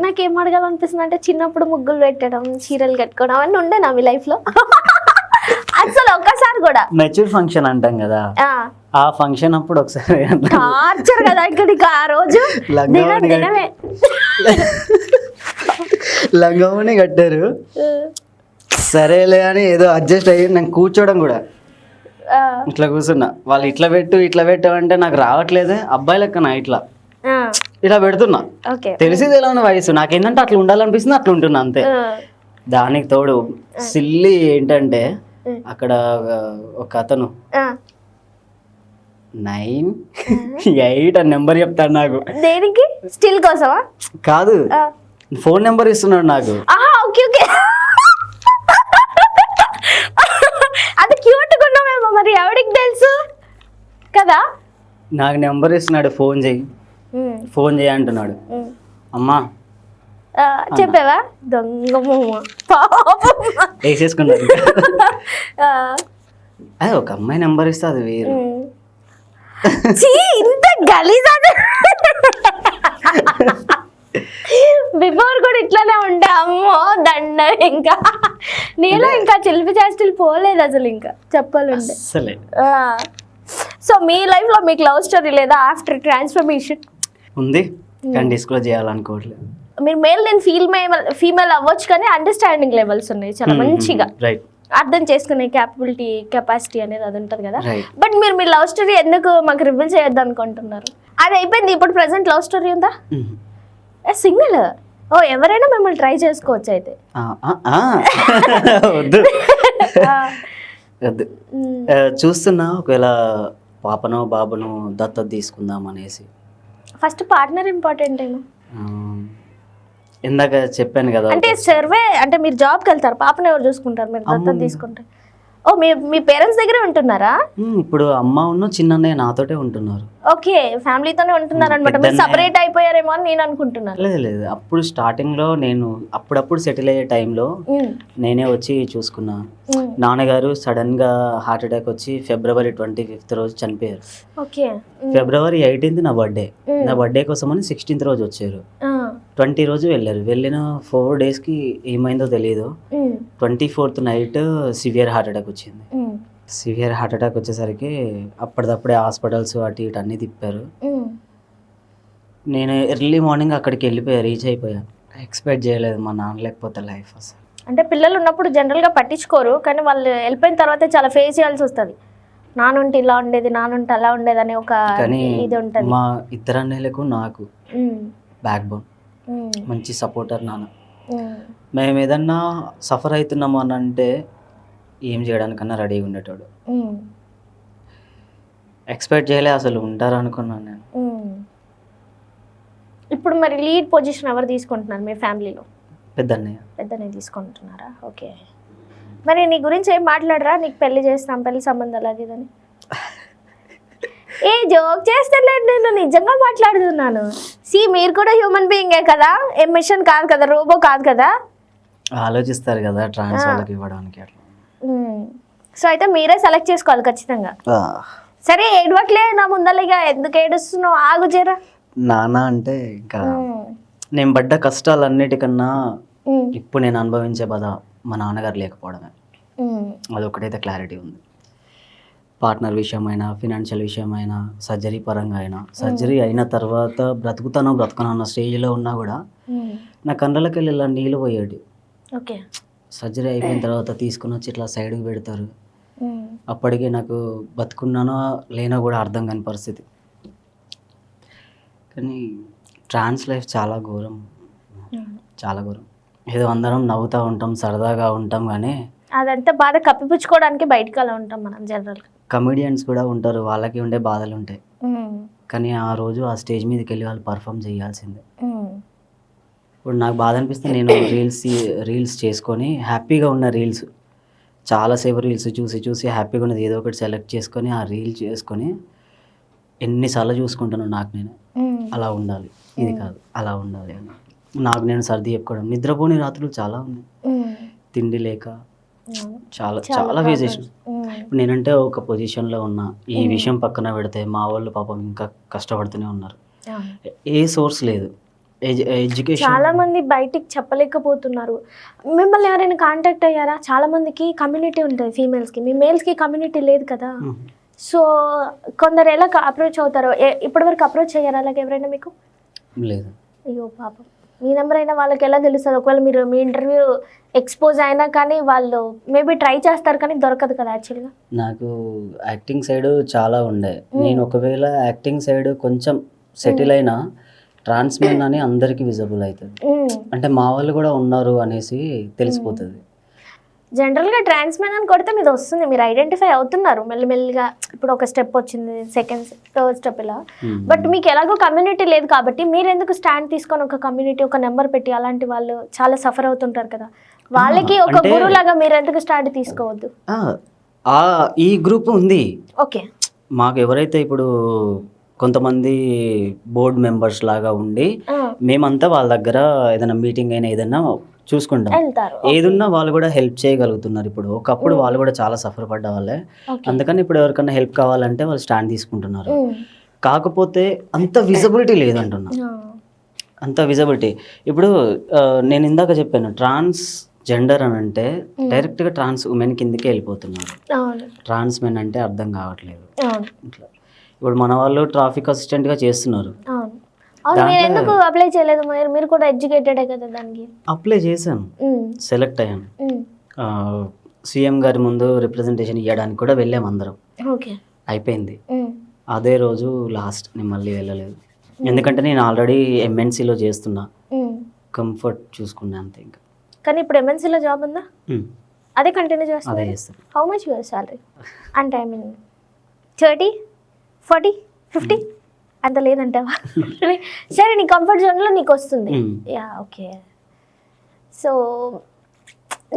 నాకేం అడగాలనిపిస్తుంది అంటే చిన్నప్పుడు ముగ్గులు పెట్టడం, చీరలు కట్టుకోవడం అవన్నీ ఉండే నా మీ లైఫ్ లో అసలు ఒక్కసారి కూడా. మెచ్యూర్ ఫంక్షన్ అంటాం కదా, ఆ ఫంక్షన్ అప్పుడు ఒకసారి టార్చర్ కదా ఇక్కడ ఆ రోజు లంగమని కట్టారు. సరేలే అని ఏదో అడ్జస్ట్ అయ్యి నేను కూర్చోవడం కూడా ఇట్లా కూర్చున్నా. వాళ్ళు ఇట్లా పెట్టు అంటే నాకు రావట్లేదే, అబ్బాయి లెక్కన ఇట్లా పెడుతున్నా. తెలిసింది ఎలా ఉన్న వయసు నాకేంటంటే అట్లా ఉండాలనిపిస్తుంది, అట్లా ఉంటున్నా అంతే. దానికి తోడు సిల్లి ఏంటంటే అక్కడ ఒక అతను 9, 8 అని నెంబర్ చెప్తాడు నాకు. దేనికి? స్టిల్ కోసమా? కాదు, ఫోన్ నెంబర్ ఇస్తున్నాడు నాకు. అది క్యూట్ గా ఉన్నామేమో మరి ఎవరికి తెలుసు కదా. నాకు నెంబర్ ఇస్తున్నాడు, ఫోన్ చేయి అంటున్నాడు. అమ్మా చెప్పావా? దొంగ వేసేసుకున్నాడు. అదే ఒక అమ్మాయి నెంబర్ ఇస్తే అది వేరు. ఇంత గలీజ్ బిఫోర్ కూడా ఇట్లానే ఉండే. అమ్మో దండ. ఇంకా నీలో ఇంకా చిలిపి చేష్టలు పోలేదు అసలు, ఇంకా చెప్పాలంటే. సో మీ లైఫ్ లో మీకు లవ్ స్టోరీ లేదా ఆఫ్టర్ ట్రాన్స్ఫర్మేషన్? ఉంది కానీ డిస్క్లోజ్ చేయాలనుకోవట్లేదు. మీరు మేల్, నేను ఫీమేల్ అవ్వచ్చు కానీ అండర్స్టాండింగ్ లెవెల్స్ ఉన్నాయి చాలా మంచిగా. అర్థం చేసుకునే కెపాసిటీ అనేది అది ఉంటుంది కదా. బట్ మీరు మీ లవ్ స్టోరీ ఎందుకు మాకు రివీల్ చేయొద్దు అనుకుంటున్నారు? అది అయిపోయింది. ఇప్పుడు ప్రెసెంట్ లవ్ స్టోరీ ఉందా? సింగిల్? ఓ, ఎవరైనా మిమ్మల్ని ట్రై చేసుకోవచ్చు అయితే. వద్దు చూస్తున్నా, ఒకవేళ పాపనో బాబునో దత్తత తీసుకుందాం అనేసి. ఫస్ట్ పార్ట్నర్ ఇంపార్టెంట్ ఏమో. ఇందాక చెప్పాను కదా, అంటే సర్వే అంటే మీరు జాబ్కి వెళ్తారు, పాపను ఎవరు చూసుకుంటారు మీరు దత్తత తీసుకుంటే? ఓ, మీ పేరెంట్స్ దగ్గరే ఉంటున్నారా ఇప్పుడు? అమ్మ ఉన్న చిన్నన్నయ్య నాతోటే ఉంటున్నారు. ఓకే, ఫ్యామిలీతోనే ఉంటున్నారు అనమాట. మీరు సపరేట్ అయిపోయారేమో అని నేను అనుకుంటున్నాను. లేదు, అప్పుడు స్టార్టింగ్ లో నేను అప్పుడప్పుడు సెటిల్ అయ్యే టైంలో నేనే వచ్చి చూసుకున్నా. నాన్నగారు సడన్ గా హార్ట్ అటాక్ వచ్చి February 25th రోజు చనిపోయారు. February 18th నా బర్త్డే కోసమని 16th రోజు వచ్చారు. 20 రోజు వెళ్ళారు. వెళ్ళిన 4 days కి ఏమైందో తెలియదు. 24th night severe heart attack వచ్చింది. సివియర్ హార్ట్ అటాక్ వచ్చేసరికి అప్పటిదప్పుడే హాస్పిటల్స్ అటు ఇటు అన్నీ తిప్పారు. నేను ఎర్లీ మార్నింగ్ అక్కడికి రీచ్ అయిపోయా. ఎక్స్పెక్ట్ చేయలేదు మా నాన్న లేకపోతే లైఫ్ అసలు. అంటే పిల్లలు ఉన్నప్పుడు జనరల్గా పట్టించుకోరు, కానీ వాళ్ళు వెళ్ళిపోయిన తర్వాత చాలా ఫేస్ చేయాల్సి వస్తుంది. నానుంటే ఇలా ఉండేది, నానుంటే అలా ఉండేది అని ఒక ఇది ఉంటుంది. మా ఇద్దరు అన్నయ్యలకు నాకు బ్యాక్ బోన్, మంచి సపోర్టర్ నాన్న. మేము ఏదన్నా సఫర్ అవుతున్నాము అని అంటే ఏం చేయడానికన్నా రెడీగా ఉండేటోడు. ఎక్స్పెక్ట్ చేయలే అసలు ఉంటారు అనుకున్నాను నేను. ఇప్పుడు మరి లీడ్ పొజిషన్ ఎవరు తీసుకుంటున్నారు మీ ఫ్యామిలీలో? పెద్దన్నయ్య తీసుకుంటున్నారా? ఓకే. మరి నీ గురించి ఏం మాట్లాడరా? నీకు పెళ్లి చేస్తాం, పెళ్లి సంబంధాలు అది ఇదని. ఏ జోక్ చేస్తలేదు, నేను నిజంగా మాట్లాడుతున్నాను. మీరు కూడా హ్యూమన్ బీయింగే కదా, ఏ మిషన్ కాదు కదా, రోబో కాదు కదా. ఆలోచిస్తారు కదా ట్రాన్స్ వాళ్ళకి ఇవ్వడానికి అట్లా. సో అయితే మీరే సెలెక్ట్ చేసుకోవాలి ఖచ్చితంగా. సరే, ఏడవట్లే నా ముందరగా, ఎందుకు ఏడుస్తున్నావు? ఆగు జరా. నాన్న అంటే ఇంకా నేను పడ్డ కష్టాలన్నిటికన్నా ఇప్పుడు నేను అనుభవించే బాధ మా నాన్నగారు లేకపోవడమే. అదొకటైతే క్లారిటీ ఉంది. పార్ట్నర్ విషయమైనా, ఫినాన్షియల్ విషయమైనా, సర్జరీ పరంగా అయినా, సర్జరీ అయిన తర్వాత బ్రతుకుతానో అన్న స్టేజ్లో ఉన్నా కూడా నా కళ్ళకి వెళ్ళి ఇలా నీళ్ళు పోయాడు. సర్జరీ అయిపోయిన తర్వాత తీసుకుని వచ్చి ఇట్లా సైడ్కి పెడతారు. అప్పటికే నాకు బతుకున్నానో లేనో కూడా అర్థం కాని పరిస్థితి. కానీ ట్రాన్స్ లైఫ్ చాలా ఘోరం, చాలా ఘోరం. ఏదో అందరం నవ్వుతూ ఉంటాం, సరదాగా ఉంటాం, కానీ అదంతా బాధ కప్పిపుచ్చుకోవడానికి బయటకు అలా ఉంటాం మనం. జనరల్గా కమెడియన్స్ కూడా ఉంటారు, వాళ్ళకి ఉండే బాధలు ఉంటాయి. కానీ ఆ రోజు ఆ స్టేజ్ మీదకి వెళ్ళి వాళ్ళు పర్ఫామ్ చేయాల్సిందే. ఇప్పుడు నాకు బాధ అనిపిస్తే నేను రీల్స్ చేసుకొని హ్యాపీగా ఉన్న రీల్స్, చాలాసేపు రీల్స్ చూసి హ్యాపీగా ఉన్నది ఏదో ఒకటి సెలెక్ట్ చేసుకొని ఆ రీల్ చేసుకొని ఎన్నిసార్లు చూసుకుంటాను నాకు నేను. అలా ఉండాలి, ఇది కాదు అలా ఉండాలి అని నాకు నేను సర్ది చెప్పుకోవడం. నిద్రపోని రాత్రులు చాలా ఉన్నాయి, తిండి లేక చాలా ఫేస్ చేసిన. ఇప్పుడు నేనంటే ఒక పొజిషన్లో ఉన్నా. ఈ విషయం పక్కన పెడితే మా వాళ్ళు పాపం ఇంకా కష్టపడుతూనే ఉన్నారు. ఏ సోర్స్ లేదు, ఎడ్యుకేషన్ చాలా మంది బయటికి చెప్పలేకపోతున్నారు. మిమ్మల్ని ఎవరైనా కాంటాక్ట్ అయ్యారా? చాలా మందికి కమ్యూనిటీ ఉంటుంది ఫీమేల్స్కి, మీ మేల్స్కి కమ్యూనిటీ లేదు కదా. సో కొందరు ఎలా అప్రోచ్ అవుతారో, ఇప్పటివరకు అప్రోచ్ అయ్యారా అలాగే ఎవరైనా మీకు? లేదు. అయ్యో పాపం, మీ నెంబర్ అయినా వాళ్ళకి ఎలా తెలుస్తుంది? ఒకవేళ మీరు మీ ఇంటర్వ్యూ ఎక్స్పోజ్ అయినా కానీ వాళ్ళు మేబీ ట్రై చేస్తారు కానీ దొరకదు కదా యాక్చువల్గా. నాకు యాక్టింగ్ సైడ్ చాలా ఉండే. నేను ఒకవేళ యాక్టింగ్ సైడ్ కొంచెం సెటిల్ అయినా ట్రాన్స్మెన్ అని అందరికీ విజిబుల్ అవుతుంది. అంటే మా వాళ్ళు కూడా ఉన్నారు అనేసి తెలిసిపోతుంది. జనరల్గా ట్రాన్స్మెన్ అని కొడితే మీద వస్తుంది, మీరు ఐడెంటిఫై అవుతున్నారు మెల్లిమెల్లిగా. ఇప్పుడు ఒక స్టెప్ వచ్చింది, సెకండ్ థర్డ్ స్టెప్ ఇలా. బట్ మీకు ఎలాగో కమ్యూనిటీ లేదు కాబట్టి మీరు ఎందుకు స్టాండ్ తీసుకొని ఒక కమ్యూనిటీ, ఒక నెంబర్ పెట్టి, అలాంటి వాళ్ళు చాలా సఫర్ అవుతుంటారు కదా, వాళ్ళకి ఒక గురువు లాగా మీరు ఎందుకు స్టాండ్ తీసుకోవద్దు? ఈ గ్రూప్ ఉంది. ఓకే, మాకు ఎవరైతే ఇప్పుడు కొంతమంది బోర్డ్ మెంబర్స్ లాగా ఉండి మేమంతా వాళ్ళ దగ్గర ఏదైనా మీటింగ్ అయినా ఏదైనా చూసుకుంటాం, ఏదున్నా వాళ్ళు కూడా హెల్ప్ చేయగలుగుతున్నారు. ఇప్పుడు ఒకప్పుడు వాళ్ళు కూడా చాలా సఫర్ పడ్డ వాళ్ళే, అందుకని ఇప్పుడు ఎవరికైనా హెల్ప్ కావాలంటే వాళ్ళు స్టాండ్ తీసుకుంటున్నారు. కాకపోతే అంత విజిబిలిటీ లేదంటున్నా, అంత విజిబిలిటీ. ఇప్పుడు నేను ఇందాక చెప్పాను ట్రాన్స్ జెండర్ అని అంటే డైరెక్ట్గా ట్రాన్స్ ఉమెన్ కిందకే వెళ్ళిపోతున్నారు. ట్రాన్స్ మెన్ అంటే అర్థం కావట్లేదు. ఇట్లా ఇప్పుడు మన వాళ్ళు ట్రాఫిక్ అసిస్టెంట్గా చేస్తున్నారు. ఎందుకు అప్లై చేయలేదు? మీరు కూడా ఎడ్యుకేటెడే కదా. దానికి అప్లై చేశాను, సెలెక్ట్ అయ్యాను. సీఎం గారి ముందు రిప్రజెంటేషన్ ఇవ్వడానికి కూడా వెళ్ళాము అందరం. అయిపోయింది. అదే రోజు లాస్ట్. నేను మళ్ళీ వెళ్ళలేదు, ఎందుకంటే నేను ఆల్రెడీ ఎంఎన్సీలో చేస్తున్నా, కంఫర్ట్ చూసుకున్నా అంతే. ఇంకా కానీ ఇప్పుడు ఎంఎన్సీలో జాబ్ ఉందా? అదే కంటిన్యూ చేస్తాను. How much your salary? అంటే ఐ మీన్ 30, 40, 50 అంత లేదంటావా? సరే, నీ కంఫర్ట్ జోన్లో నీకు వస్తుంది. Yeah, okay. సో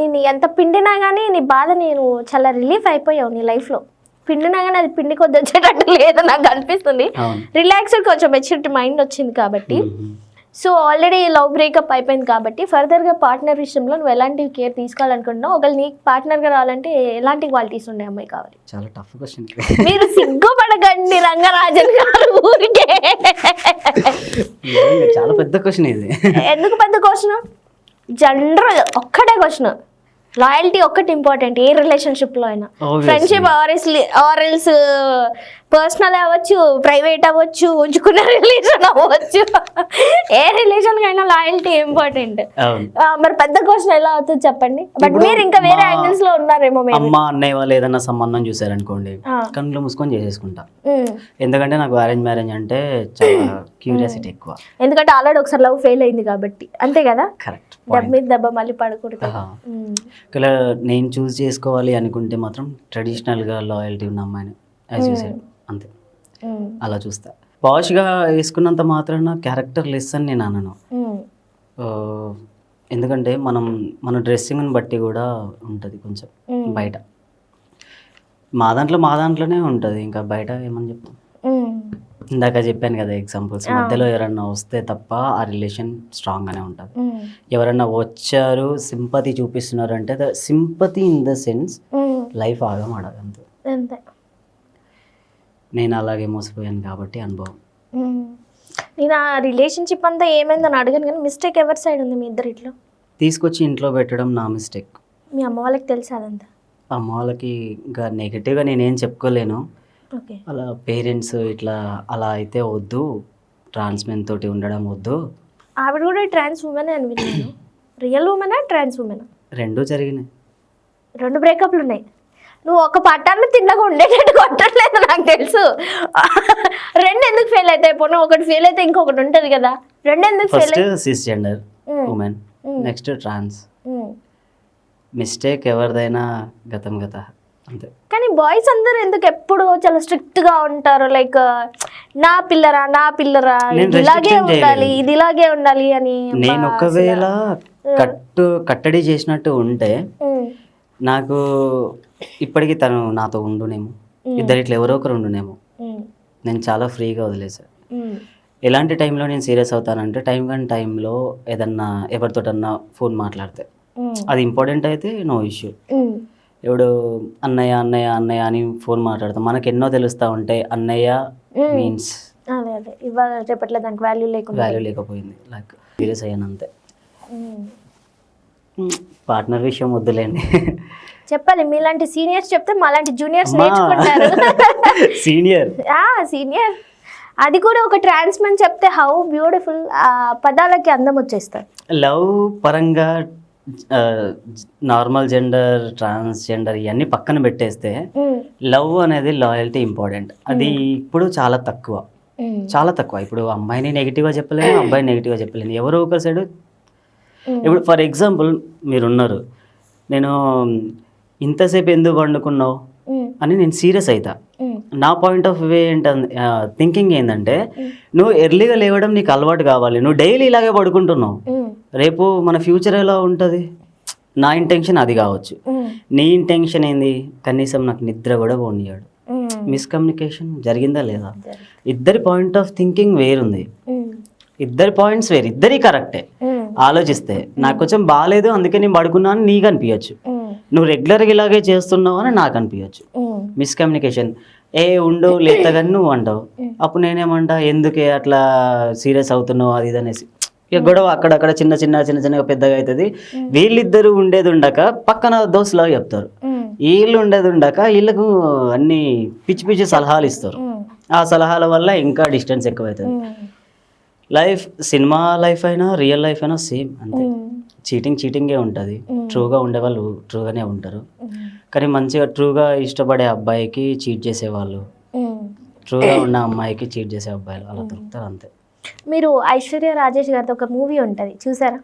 నేను ఎంత పిండినా కానీ నీ బాధ, నేను చాలా రిలీఫ్ అయిపోయావు నీ లైఫ్లో. పిండినా కానీ అది పిండి కొద్ది వచ్చేటట్టు లేదు నాకు అనిపిస్తుంది. రిలాక్స్డ్, కొంచెం మెచ్యూరిటీ మైండ్ వచ్చింది కాబట్టి. సో ఆల్రెడీ లవ్ బ్రేకప్ అయిపోయింది కాబట్టి ఫర్దర్గా పార్ట్నర్ విషయంలో నువ్వు ఎలాంటి కేర్ తీసుకోవాలనుకుంటున్నావు? ఒకవేళ నీకు పార్ట్నర్గా రావాలంటే ఎలాంటి క్వాలిటీస్ ఉండే అమ్మాయి కావాలి? చాలా టఫ్ క్వశ్చన్. మీరు సిగ్గుపడకండి రంగరాజన్ గారు, ఊరికే. చాలా పెద్ద క్వశ్చన్ ఇది. ఎందుకు పెద్ద క్వశ్చన్? జనరల్ ఒక్కటే క్వశ్చన్. లాయల్టీ ఒక్కటి ఇంపార్టెంట్ ఏ రిలేషన్షిప్లో అయినా. ఫ్రెండ్షిప్ ఆర్ఎల్స్ పర్సనల్ అవ్వచ్చు, ప్రైవేట్ అవ్వచ్చు, ఉంచుకున్న రిలేషన్ అవ్వచ్చు, ఏ రిలేషన్ కైనా లాయల్టీ ఇంపార్టెంట్. మరి పెద్ద క్వశ్చన్ ఎలా అవుతుంది చెప్పండి? బట్ మీరు ఇంకా వేరే యాంగిల్స్ లో ఉన్నారేమో. అమ్మ అన్నయ్య వాళ్ళు ఏదైనా సంబంధం చూసారనుకోండి, కళ్ళు మూసుకొని చేసేసుకుంటా. ఎందుకంటే నాకు అరేంజ్ మ్యారేజ్ అంటే చాలా క్యూరియాసిటీ ఎక్కువ. ఎందుకంటే ఆల్రెడీ ఒకసారి లవ్ ఫెయిల్ అయింది కాబట్టి. అంతే కదా? కరెక్ట్. దెబ్బ మీద దెబ్బ మళ్ళీ పడకూడదు. ఇలా నేను చూస్ చేసుకోవాలి అనుకుంటే మాత్రం ట్రెడిషనల్గా లాయల్టీ ఉన్న అమ్మాయిని, యాజ్ యూ సెడ్, అంతే. అలా చూస్తా. పాష్గా వేసుకున్నంత మాత్రాన క్యారెక్టర్ లెస్ అని నేను అనను. ఎందుకంటే మన డ్రెస్సింగ్ని బట్టి కూడా ఉంటుంది కొంచెం. బయట మా దాంట్లోనే ఉంటుంది, ఇంకా బయట ఏమని చెప్తాం. ఇందాక చెప్పాను కదా ఎగ్జాంపుల్స్, మధ్యలో ఎవరన్నా వస్తే తప్ప ఆ రిలేషన్ స్ట్రాంగ్గానే ఉంటుంది. ఎవరన్నా వచ్చారు సింపతి చూపిస్తున్నారు అంటే sympathy in the sense life ఆగమాడదు అంతే. నేను అలాగే మోసపోయాను కాబట్టి అనుభవం. నేను ఆ రిలేషన్షిప్ అంతా ఏమైందని అడిగాను కానీ మిస్టేక్ ఎవరి సైడ్ ఉంది మీ ఇద్దరిట్లో? తీసుకొచ్చి ఇంట్లో పెట్టడం నా మిస్టేక్. మీ అమ్మ వాళ్ళకి తెలుసు అదంతా? అమ్మ వాళ్ళకి ఇంకా నెగిటివ్గా నేనేం చెప్పుకోలేను. అలా పేరెంట్స్ ఇట్లా అలా అయితే వద్దు, ట్రాన్స్మెన్ తోటి ఉండడం వద్దు. ఆవిడ కూడా ట్రాన్స్ ఉమెన్ అని విన్నాను. రియల్ ఉమెనా ట్రాన్స్ ఉమెనా? రెండూ జరిగినాయి. 2 బ్రేకప్లు ఉన్నాయి. నువ్వు ఒక పట్టాన్ని తిన్నగా ఉండేటట్టు కొట్టట్లేదు నాకు తెలుసు. 2 ఎందుకు ఫెయిల్ అవుతాయి? పోనీ ఒకటి ఫెయిల్ అయితే ఇంకొకటి ఉంటుంది కదా. 2 ఎందుకు fail? First cis gender women, next trans. Mistake ఎవరిదైనా గతం గత అంతే. కానీ బాయ్స్ అందరూ ఎందుకు ఎప్పుడు చాలా స్ట్రిక్ట్ గా ఉంటారు? లైక్ నా పిల్లరా ఇది ఇలాగే ఉండాలి అని. నేను ఒకవేళ కట్టడి చేసినట్టు ఉంటే నాకు ఇప్పటికీ తను నాతో ఉండునేమో, ఇట్లా ఎవరో ఒకరు ఉండునేమో. నేను చాలా ఫ్రీగా వదిలేసాను. ఎలాంటి టైంలో నేను సీరియస్ అవుతానంటే టైంలో ఏదన్నా ఎవరితోటన్నా ఫోన్ మాట్లాడితే అది ఇంపార్టెంట్ అయితే నో ఇష్యూ. ఇప్పుడు అన్నయ్య అని ఫోన్ మాట్లాడతాం, మనకు ఎన్నో తెలుస్తూ ఉంటాయి. అన్నయ్య మీన్స్ అదే ఇవాళ రేపట్లో దానికి వాల్యూ లేకుండా వాల్యూ లేకపోయింది. లైక్ సీరియస్ అయ్యాను అంతే. పార్ట్నర్ విషయం వద్దులేండి. చెప్పాలి, మీలాంటి సీనియర్స్ చెప్తే మాలాంటి జూనియర్స్ నేర్చుకుంటారు. సీనియర్ సీనియర్ అది కూడా ఒక ట్రాన్స్ మెన్ చెప్తే హౌ బ్యూటిఫుల్, ఆ పదాలకి అందం వచ్చేస్తారు. లవ్ పరంగా నార్మల్ జెండర్, ట్రాన్స్జెండర్ ఇవన్నీ పక్కన పెట్టేస్తే లవ్ అనేది లాయల్టీ ఇంపార్టెంట్. అది ఇప్పుడు చాలా తక్కువ, చాలా తక్కువ. ఇప్పుడు అమ్మాయిని నెగిటివ్గా చెప్పలేను, అబ్బాయిని నెగిటివ్గా చెప్పలేను, ఎవరో ఒక సైడ్. ఇప్పుడు ఫర్ ఎగ్జాంపుల్ మీరున్నారు, నేను ఇంతసేపు ఎందుకు వండుకున్నావు అని నేను సీరియస్ అవుతా. నా పాయింట్ ఆఫ్ వ్యూ ఏంటంటే, థింకింగ్ ఏంటంటే, నువ్వు ఎర్లీగా లేవడం నీకు అలవాటు కావాలి, నువ్వు డైలీ ఇలాగే పడుకుంటున్నావు, రేపు మన ఫ్యూచర్ ఎలా ఉంటుంది. నా ఇంటెన్షన్ అది కావచ్చు, నీ ఇంటెన్షన్ ఏంది, కనీసం నాకు నిద్ర కూడా పోనీయాడు. మిస్కమ్యూనికేషన్ జరిగిందా లేదా? ఇద్దరి పాయింట్ ఆఫ్ థింకింగ్ వేరుంది, ఇద్దరి పాయింట్స్ వేరు, ఇద్దరి కరెక్టే. ఆలోచిస్తే నాకు కొంచెం బాగాలేదు అందుకే నేను పడుకున్నాను నీకు అనిపించచ్చు, నువ్వు రెగ్యులర్గా ఇలాగే చేస్తున్నావు అని నాకు అనిపించచ్చు. మిస్కమ్యూనికేషన్, ఉండు లేత కానీ నువ్వు అంటావు, అప్పుడు నేనేమంటా ఎందుకే అట్లా సీరియస్ అవుతున్నావు అది ఇది అనేసి. ఇక గొడవ అక్కడక్కడ చిన్న చిన్నగా పెద్దగా అవుతుంది. వీళ్ళిద్దరూ ఉండేది ఉండక పక్కన దోస్తులాగా చెప్తారు, వీళ్ళు ఉండేది ఉండక వీళ్ళకు అన్ని పిచ్చి పిచ్చి సలహాలు ఇస్తారు. ఆ సలహాల వల్ల ఇంకా డిస్టెన్స్ ఎక్కువ అవుతుంది. లైఫ్, సినిమా లైఫ్ అయినా రియల్ లైఫ్ అయినా సేమ్ అంతే. చీటింగే ఉంటుంది. ట్రూగా ఉండేవాళ్ళు ట్రూగానే ఉంటారు, కానీ మంచిగా ట్రూగా ఇష్టపడే అబ్బాయికి చీట్ చేసేవాళ్ళు, ట్రూగా ఉన్న అమ్మాయికి చీట్ చేసే అబ్బాయిలు అలా దొరుకుతారు అంతే. మీరు ఐశ్వర్య రాజేష్ గారితో ఒక మూవీ ఉంటుంది చూసారా?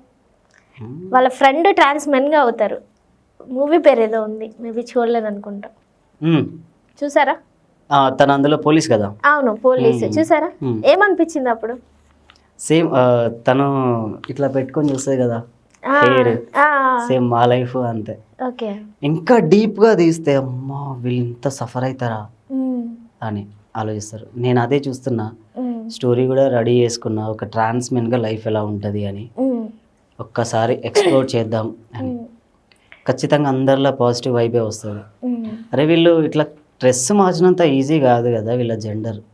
వాళ్ళ ఫ్రెండ్ ట్రాన్స్ మెన్గా అవుతారు. మూవీ పేరు ఏదో ఉంది, మేబీ చూడలేదు అనుకుంటా. చూసారా? తన అందులో పోలీస్ కదా? అవును, పోలీస్. చూసారా? ఏమనిపించింది అప్పుడు? సేమ్ తను ఇట్లా పెట్టుకొని చూస్తుంది కదా హెయిర్, సేమ్ మా లైఫ్ అంతే. ఓకే, ఇంకా డీప్గా తీస్తే అమ్మా వీళ్ళు ఇంత సఫర్ అవుతారా అని ఆలోచిస్తారు. నేను అదే చూస్తున్నా, స్టోరీ కూడా రెడీ చేసుకున్నా, ఒక ట్రాన్స్ మెన్గా లైఫ్ ఎలా ఉంటుంది అని ఒక్కసారి ఎక్స్ప్లోర్ చేద్దాం అని. ఖచ్చితంగా అందరిలో పాజిటివ్ వైబే వస్తుంది. అరే వీళ్ళు ఇట్లా డ్రెస్ మార్చినంత ఈజీ కాదు కదా వీళ్ళ జెండర్.